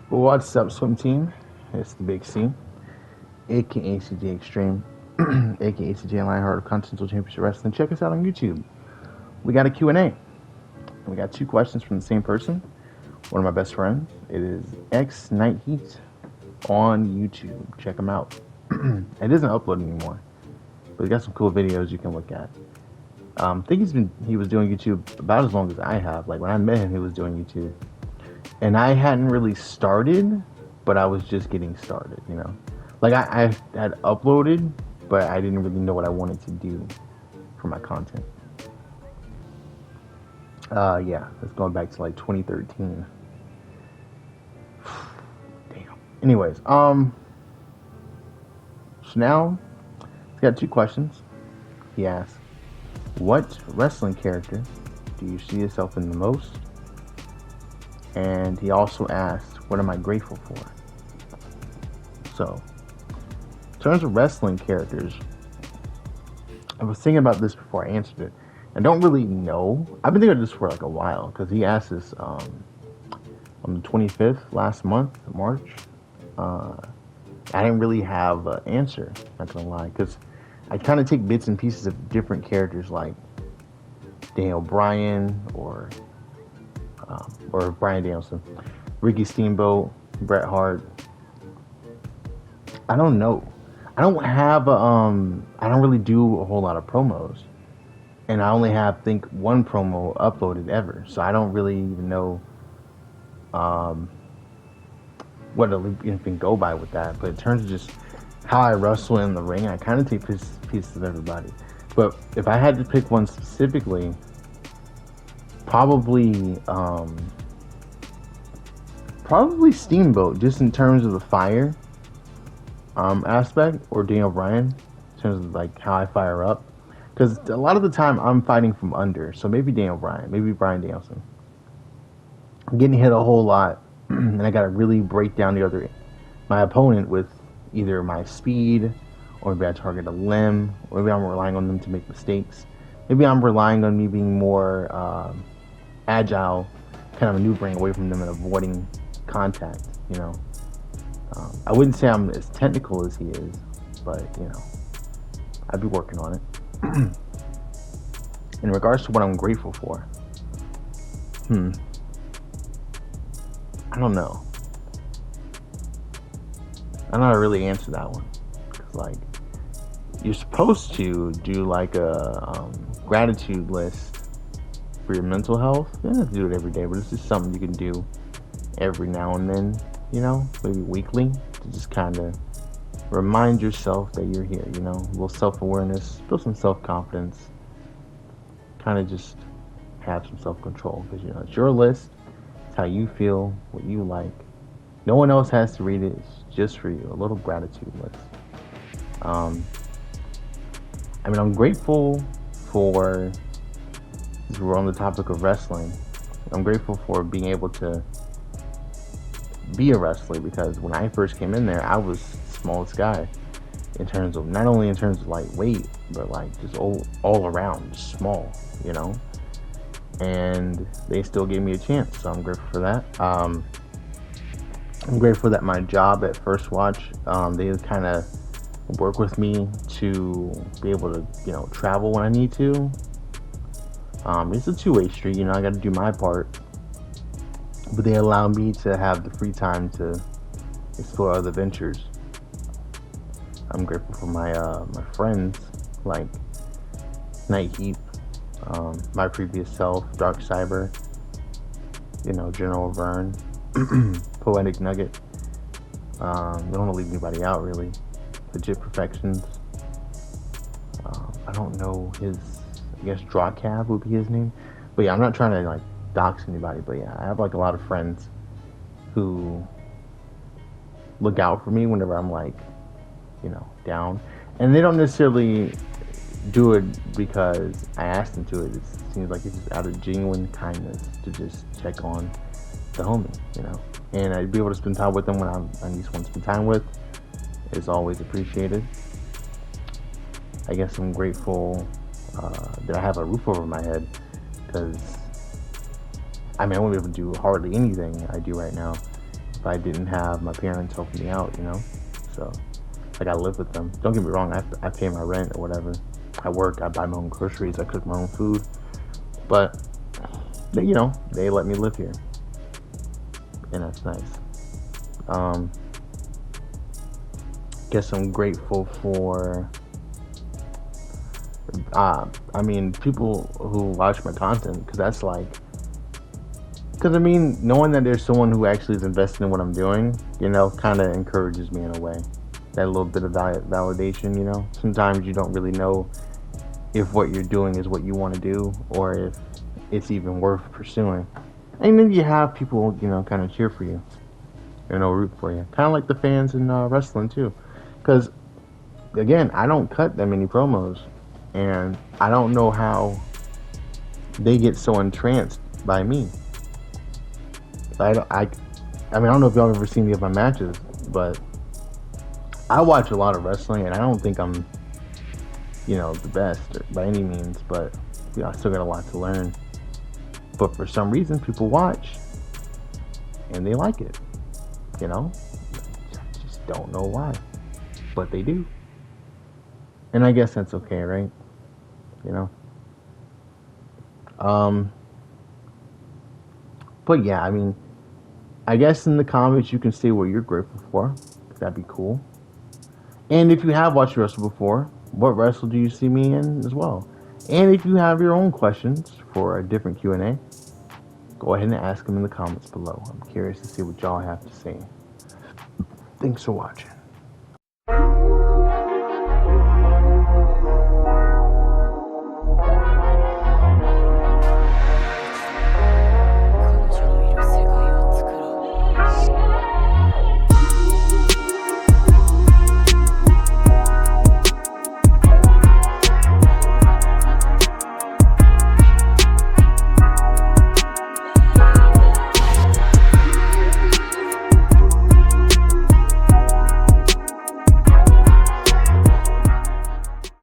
What's up, swim team? It's the Big C, aka CJ Extreme, aka CJ Lionheart of Continental Championship Wrestling. Check us out on YouTube. We got a Q&A. We got two questions from the same person, one of my best friends. It is X Night Heat on YouTube. Check him out. It isn't uploading anymore, but he got some cool videos you can look at. I think he was doing YouTube about as long as I have. Like when I met him, he was doing YouTube. And I hadn't really started, but I was just getting started, you know. Like I had uploaded, but I didn't really know what I wanted to do for my content. Yeah, it's going back to like 2013. Damn. Anyways, so now he's got two questions. He asks, what wrestling character do you see yourself in the most? And he also asked, what am I grateful for? So, in terms of wrestling characters, I was thinking about this before I answered it. I don't really know. I've been thinking of this for like a while because he asked this on the 25th last month, March. I didn't really have an answer, not gonna lie, because I kind of take bits and pieces of different characters like Daniel Bryan or Bryan Danielson, Ricky Steamboat, Bret Hart. I don't know. I don't have I don't really do a whole lot of promos, and I only have one promo uploaded ever, so I don't really even know what to even go by with that. But in terms of just how I wrestle in the ring, I kind of take pieces of everybody. But if I had to pick one specifically, probably Steamboat, just in terms of the fire aspect, or Daniel Bryan in terms of like how I fire up, because a lot of the time I'm fighting from under. So maybe Daniel Bryan, maybe Bryan Danielson. I'm getting hit a whole lot, and I gotta really break down my opponent with either my speed, or maybe I target a limb, or maybe I'm relying on them to make mistakes. Maybe I'm relying on me being more agile, kind of maneuvering away from them and avoiding contact, you know. I wouldn't say I'm as technical as he is, but, you know, I'd be working on it. In regards to what I'm grateful for, I don't know. I don't know how to really answer that one. Because, like, you're supposed to do, like, a gratitude list for your mental health. You don't have to do it every day, but it's just something you can do every now and then, you know, maybe weekly, to just kind of remind yourself that you're here, you know, a little self-awareness, build some self-confidence, kind of just have some self-control, because, you know, it's your list, it's how you feel, what you like. No one else has to read it, it's just for you, a little gratitude list. I'm grateful for, as we're on the topic of wrestling, I'm grateful for being able to be a wrestler, because when I first came in there, I was the smallest guy in terms of, not only in terms of like weight, but like just all around, just small, you know. And they still gave me a chance, so I'm grateful for that. I'm grateful that my job at First Watch, they kind of work with me to be able to, you know, travel when I need to. It's a two-way street, you know. I got to do my part, but they allow me to have the free time to explore other ventures. I'm grateful for my friends like Night Heat, my previous self, Dark Cyber, you know, General Vern, Poetic Nugget. Don't want to leave anybody out, really. Legit Perfections. I don't know his, I guess Drawcab would be his name. But yeah, I'm not trying to like dox anybody, but yeah, I have like a lot of friends who look out for me whenever I'm like, you know, down. And they don't necessarily do it because I asked them to. It seems like it's just out of genuine kindness to just check on the homie, you know. And I'd be able to spend time with them when I need someone to spend time with is always appreciated. I guess I'm grateful that I have a roof over my head, because I won't be able to do hardly anything I do right now, if I didn't have my parents helping me out, you know? So I gotta live with them. Don't get me wrong, I pay my rent or whatever. I work, I buy my own groceries, I cook my own food. But, they let me live here. And that's nice. Guess I'm grateful for, people who watch my content, because that's like, knowing that there's someone who actually is invested in what I'm doing, kind of encourages me in a way. That little bit of validation. Sometimes you don't really know if what you're doing is what you want to do, or if it's even worth pursuing. And then you have people, kind of cheer for you, root for you. Kind of like the fans in wrestling too. Because, again, I don't cut that many promos. And I don't know how they get so entranced by me. I don't know if y'all have ever seen any of my matches, but I watch a lot of wrestling, and I don't think I'm, the best by any means, but I still got a lot to learn. But for some reason, people watch, and they like it, I just don't know why, but they do. And I guess that's okay, right? But yeah, I guess in the comments you can say what you're grateful for. That'd be cool. And if you have watched wrestle before, what wrestle do you see me in as well? And if you have your own questions for a different Q&A, go ahead and ask them in the comments below. I'm curious to see what y'all have to say. Thanks for watching.